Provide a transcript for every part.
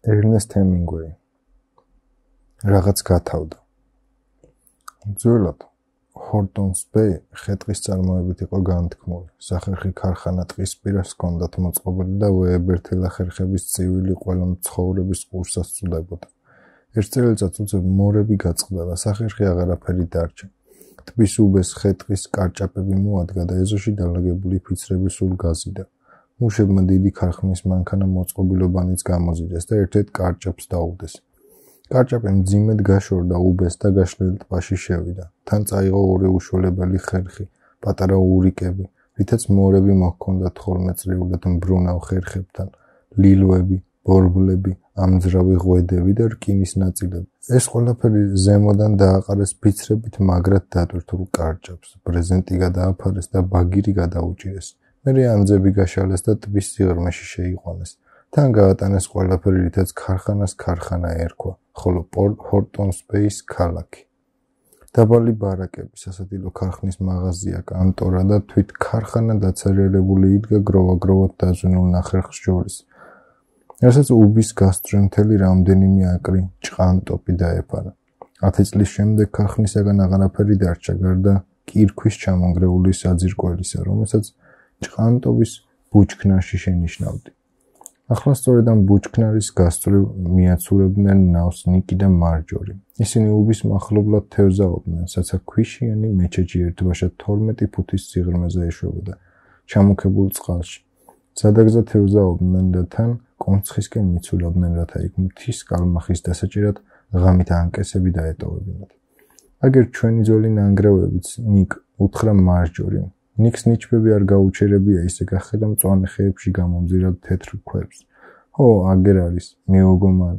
ერნესტ ჰემინგვეი რაღაც გათავდა. ძველად ჰორტონს ბეი ხე-ტყის წარმოებით იყო განთქმული. სახერხი ქარხანა ტყის პირას ჰქონდათ მოწყობილი და ვეებერთელა ხერხების წივილი ყველა მცხოვრების ყურსას წუდებოდა. ერთ წელიწადს უცებ მორები გაწყდა და სახერხი აღარაფერი დარჩა. ტბის უბეს ხე-ტყის კარჭაპები მოადგა და ეზოში დალაგებული ფიცრები სულ გაზიდა. მუშებმა დიდი ქარხნის მანქანა მოწყობილობანიც გამოზიდეს და ერთ-ერთ კარჭაპს დაუდეს. კარჭაპი მძიმედ გაშორდა უბეს და გაშლილ ტბაში შევიდა. თან წაიღო ორი უშველებელი ხერხი, პატარა ურიკები, რითაც მორები მოჰქონდათ ხოლმეწრიულად მბრუნავ ხერხებთან, ლილვები, ბორბლები, ამძრავი ღვედები და რკინის ნაწილები. ეს ყველაფერი ზემოდან დააყარეს ფიცრებით მაგრად დატვირთულ კარჭაპს, ბრეზენტი გადააფარეს და ბაგირი გადაუჭირეს. მერე ანძები გაშალეს და ტბის სიღრმეში შეიყვანეს. თან გაატანეს ყველაფერი, რითაც ქარხანას ქარხანა ერქვა, ხოლო ჰორტონს ბეის ქალაქი. დაბალი ბარაკები, სასადილო ქარხნის მაღაზია, კანტორა და თვით ქარხანა დაცარიელებული იდგა გროვა-გროვად დაზვენულ ნახერხს შორის. რასაც უბის გასწვრივ მთელი რამდენიმე აკრი ჭყანტოპი დაეფარა. 10 წლის შემდეგ ქარხნისაგან აღარაფერი დარჩა, გარდა კირქვის ჩამონგრეული საძირკველისა, რომელსაც ჭყანტობის ბუჩქნარში შენიშნავდი. ახლა სწორედ ამ ბუჩქნარის გასწვრივ მიაცურებდნენ ნავს ნიკი და მარჯორი. ისინი უბის მახლობლად თევზაობდნენ, საცა ქვიშიანი მეჩეთში ერთბაშად 12 ფუტის სიღრმეზე ეშვებოდა, ჩამოქებულ წყალში. სადაგზა თევზაობდნენ და თან კონცხისკენ მიცულებდნენ, რათა იქ მთის კალმახის დასაჭერად ღამით ანკესები დაეტოვებინათ. აგერ ჩვენი ძველი ნანგრევებიც ნიკ უთხრა მარჯორი. ნიქს ნიჩბები არ გაუჩერებია, ისე გახედა მწვანე ხეებში გამომძირალ თეთრ ქვებს. ო, აგერ არის, მიუგო მან.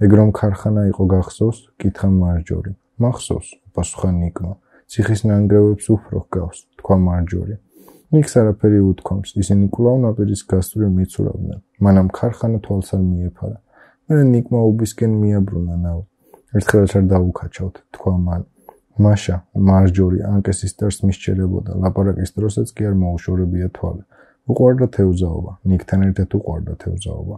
ეგ რომ ქარხანა იყო გახსოვს? კითხა მარჯორი. მახსოვს, პასუხა ნიკმა. ციხის ნანგრევებს უფრო ჰგავს, თქვა მარჯორი. ნიქს არაფერი უთქვამს, ისინი კვლავ ნაპირის გასწვრივ მიცურავდნენ. მანამ ქარხანა თვალს არ მიეფარა. მერე ნიკმა უბისკენ მიაბრუნა ნავი. ერთხელაც არ დაუკაჩავთ, თქვა მან. მაშა, მარჯორი ანკესის ტერს მისჩერებოდა, ლაპარაკის დროსაც კი არ მოუშორებია თვალი. უყვარდა თევზაობა, ნიკთან ერთად უყვარდა თევზაობა.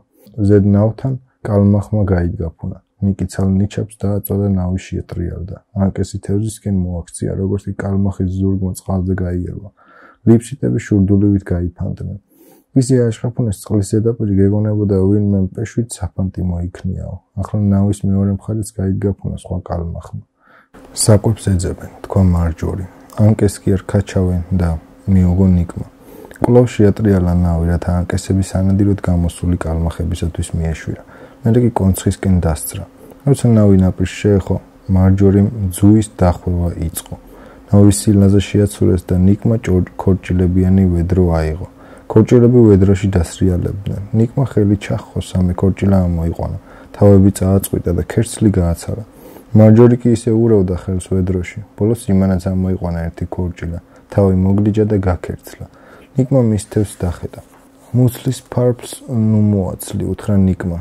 ზედ ნავთან კალმახმა გაიდგა ფუნა. ნიკი ცალ ნიჩაბს დააწვა და ნავი შეეტრიალდა. ანკესი თევზისკენ მოაქცია, როგორც კი კალმახის ზურგმა წყალზე გაიერვა. ლიფშიტები შურდულივით გაიფანტნენ. ვიზი აშხაფუნეს წყლის ზედაპირი გეგონებოდა ვინმე მპეშვით საფანტი მოიქნიაო. ახლა ნავის მეორე მხარეც გაიდგა ფუნა სხვა კალმახმა. საკვებს ეძებენ, თქვა მარჯორი. ანკეს კი არ ქაჩავენ და მიუგო ნიკმა. კვლავ შეატრიალა ნავი, რათა ანკესების ანადიროდ გამოსული კალმახებისათვის მიეშვირა. მერე კი კონცხისკენ დასწრა. როცა ნავი ნაპირს შეეხო, მარჯორიმ ძუის დახვევა იწყო. ნავის სილნაზე შეაცურეს და ნიკმა ქორჭილებიანი ვედრო აიღო. ქორჭილები ვედროში დასრიალებდნენ. ნიკმა ხელი ჩახო, სამი ქორჭილა ამოიყვანა. თავები წააწყვიტა და ქერცლი გააცარა. მარჯორი კი ისე ურევდა ხელს ვედროში. ბოლოს იმანაც ამოიყვანა ერთი ქორჭილა. თავი მოგლიჯა და გაქერცლა. ნიკმა მის თევზს დახედა. მუცლის ფარფლს ნუ მოაცლი, უთხრა ნიკმა.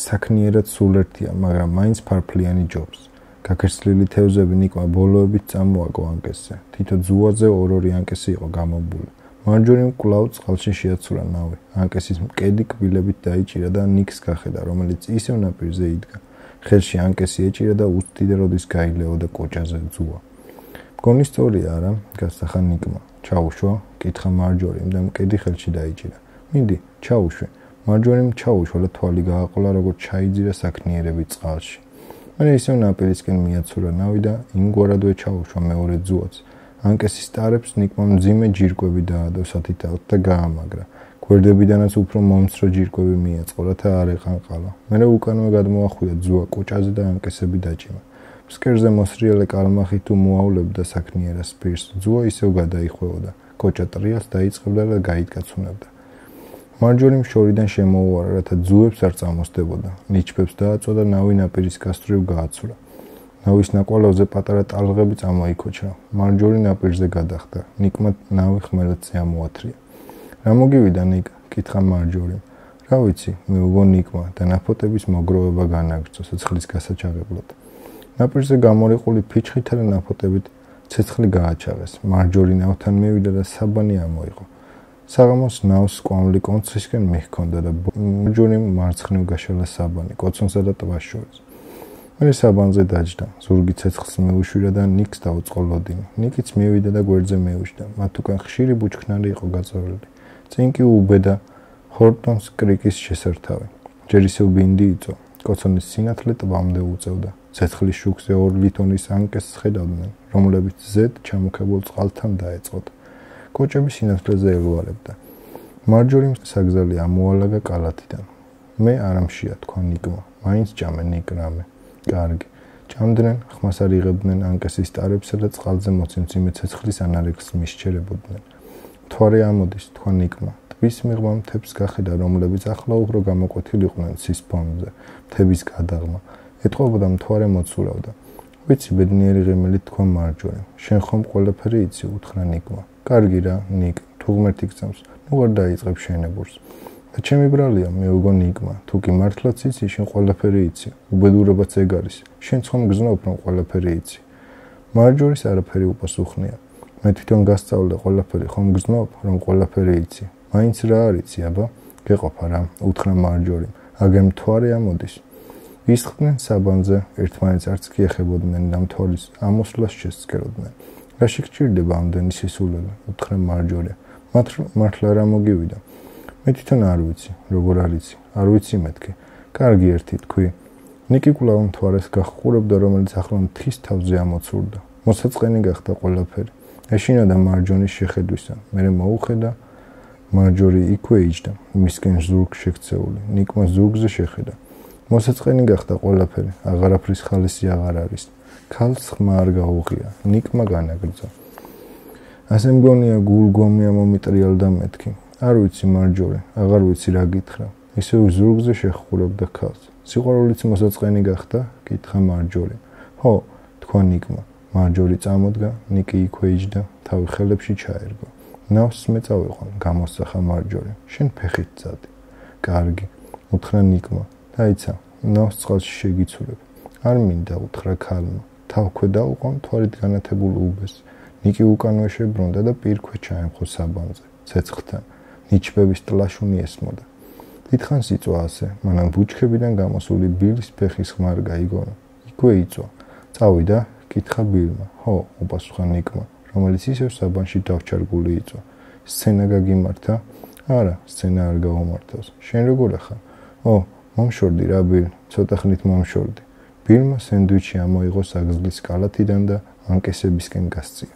საქმიერად სულ ერთია, მაგრამ მაინც ფარფლიანი ჯობს. გაქერცლილი თევზები ნიკმა ბოლოებით წამოაგო ანკესზე. თითო ძუაზე ორ-ორი ანკესი იყო გამობული. მარჯორიმ კვლავ წყალში შეაცურა ნავი. ანკესის მკედი კბილებით დაიჭირა და ნიკს გახედა, რომელიც ისევ ნაპირზე იდგა. ხელში ანკესი ეჭირა და უსტიდა, როდის გაილეოდა კოჭაზე ძუა. მგონი სწორია არა? გასახა ნიკმა. ჩაუშვა, კითხა მარჯორიმ და მკედი ხელში დაიჭირა. მინდი, ჩაუშვე. მარჯორიმ ჩაუშვა და თვალი გააყოლა, როგორც ჩაიძირა საქმიერებით წყალში. მერე ისევ ნაპირისკენ მიაცურა ნავი და იმგვარადვე ჩაუშვა მეორე ძუაც. ანკესის ტარებს ნიკმა მძიმე ჯირკვები დაადო სათითაოდ და გაამაგრა. გვერდებიდანაც უფრო მომცრო ჯირკვები მიაწყო, რათა არ ეყანყალა. მერე უკანვე გადმოახვია ძუა კოჭაზე და ანკესები დაჭიმა. ფსკერზე მოსრიალე კალმახი თუ მოავლებდა საქმიერას პირს, ძუა ისევ გადაიხვეოდა. კოჭა ტრიალს დაიწყებდა და გაიდგაცუნებდა. მარჯორიმ შორიდან შემოუარა, რათა ძუებს არ წამოსდებოდა. ნიჩბებს დააწვა და ნავი ნაპირის გასწვრივ გააცურა. ნავის ნაკვალევზე პატარა ტალღები წამოიქოჩა. მარჯორი ნაპირზე გადახდა. ნიკმა ნავი ხმელეთზე ამოათრია. რა მოგივიდა ნიკ? კითხა მარჯორიმ. რა ვიცი, მიუგო ნიკმა და ნაფოტების მოგროვება განაგრძო ცეცხლის გასაჩაღებლად. ნაპირზე გამორიყული ფიჩხითა და ნაფოტებით ცეცხლი გააჩაღეს. მარჯორი ნავთან მივიდა და საბანი ამოიღო. საღამოს ნავს კვამლი კონცხისკენ მიჰქონდა და მარჯვენა მარცხნივ გაშალა საბანი კოცონსა და ტბას შორის. მე საბანზე დაჯდა, ზურგი ცეცხლს მეუშვირა და ნიკს დაუწყო ლოდინი. ნიკიც მივიდა და გვერდზე მეუშვდა. მათ უკან ხშირი ბუჩქნარი იყო გაწოლილი. წინ კი უბედა ჰორტონს კრიკის შესართავი. ჯერ ისევ ბინდი იწო. კოცონის სინათლე ტბამდე უწევდა. ცეცხლის შუქზე 2 ლიტონის ანკეს ხედავდნენ, რომლებიც ზედ ჩამოქებულ წყალთან დაეწყოთ. კოჭები სინათლეზე ელვარებდა. მარჯვენა საგზელი ამოალაგა კალათიდან. მე არამშია თქვა ნიკმა. მაინც ჭამე ნიკ რამე. კარგი. ჭამდნენ, ხმას არ იღებდნენ ანკესის ტარებსა და წყალზე მოცემციმე ცეცხლის ანარექსს მისჩერებოდნენ. მთვარე ამოდის, თქვა ნიკმა. ტბის მიღმა მთებს გახედა, რომლებიც ახლა უფრო გამოკვეთილიყვნენ ცის ფონზე. მთების გადაღმა. ეტყობოდა მთვარე მოცურავდა. ვიცი, ბედნიერი ღიმილით თქვა მარჯვენა. შენ ხომ ყველაფერი იცი, უთხრა ნიკმა. კარგი რა, ნიკ, თუ ღმერთი გწევს, ნუ არ დაიწყებ შენებურს. და ჩემი ბრალია, მეუგო ნიკმა, თუ კი მართლაც იცი, შენ ყველაფერი იცი. უბედურებაც ეგ არის. შენ ხომ გზნობ, რომ ყველაფერი იცი. მარჯვენის არაფერი უპასუხნია. მე თვითონ გასწავლე ყველაფერი, ხომ გზნობ, რომ ყველაფერი იცი. მაინც რა არიცი, აბა? გეყოფა რა, უთხრა მარჯვენა. აგერ მთვარე ამოდის. ისხდნენ საბანზე, ერთმანეთს არც კი ეხებოდნენ და მთვარის ამოსვლას შესწკეროდნენ. რაში გჭირდება ამდენი სისულელე, უთხრა მარჯვენა. მართლა რა მოგივიდა? მე თვითონ არ ვიცი, როგორ არიცი, არ ვიცი მეთქი. კარგი ერთი თქვი. ნიკი კვლავ მთვარეს გახყურებდა, რომელიც ახლა მთის თავზე ამოცურდა. მოსაწყენი გახდა ყველაფერი. ეშინა და მარჯვენის შეხედვისა. მერე მოუხედა, მარჯვენი იქვე იჯდა, მისკენ ზურგ შექცეული. ნიკმა ზურგზე შეხედა. მოსაწყენი გახდა ყველაფერი, აღარაფრის ხალისი აღარ არის. ქალს ხმა არ გაუღია, ნიკმა განაგრძა. ასე მგონია გულგომია მომიტრიალდა მეთქი. არ ვიცი მარჯვენა, აღარ ვიცი რა გითხრა. ისევ ზურგზე შეხყურებდა ქალს. სიყვარულიც მოსაწყენი გახდა, კითხა მარჯვენა. ხო, თქვა ნიკმა. მარჯვენა წამოდგა, ნიკი იქვე იჯდა, თავი ხელებში ჩაერგო. ნავს მე წავიყვან, გამოსახა მარჯვენა. შენ ფეხით წადი. კარგი, უთხრა ნიკმა. დაიცა, ნავს წყალში შეგიცურებ. არ მინდა, უთხრა ქალმა. თავქვე დაუყო მთვარით განათებულ უბეს. ნიკი უკანვე შებრუნდა და პირქვე ჩაემხო საბანზე, ცეცხლთან. ნიჩბების ტლაშუნი ესმოდა. დიდხანს იწვა ასე, მანამ ბუჩქებიდან გამოსული ბილის ფეხის ხმარ გაიგონა. იქვე იწვა. წავიდა, კითხა ბილმა. ხო, უპასუხა ნიკმა, რომელიც ისევ საბანში დავჩარგული იწვა. სცენა გაგიმართა? არა, სცენა არ გაუმართავს. შენ როგორ ახარ? ო, მომშორდი რა ბილ, ცოტა ხნით მომშორდი. ბილმა სენდვიჩი ამოიღო საგზლის კალათიდან და ანკესებისკენ გასწია.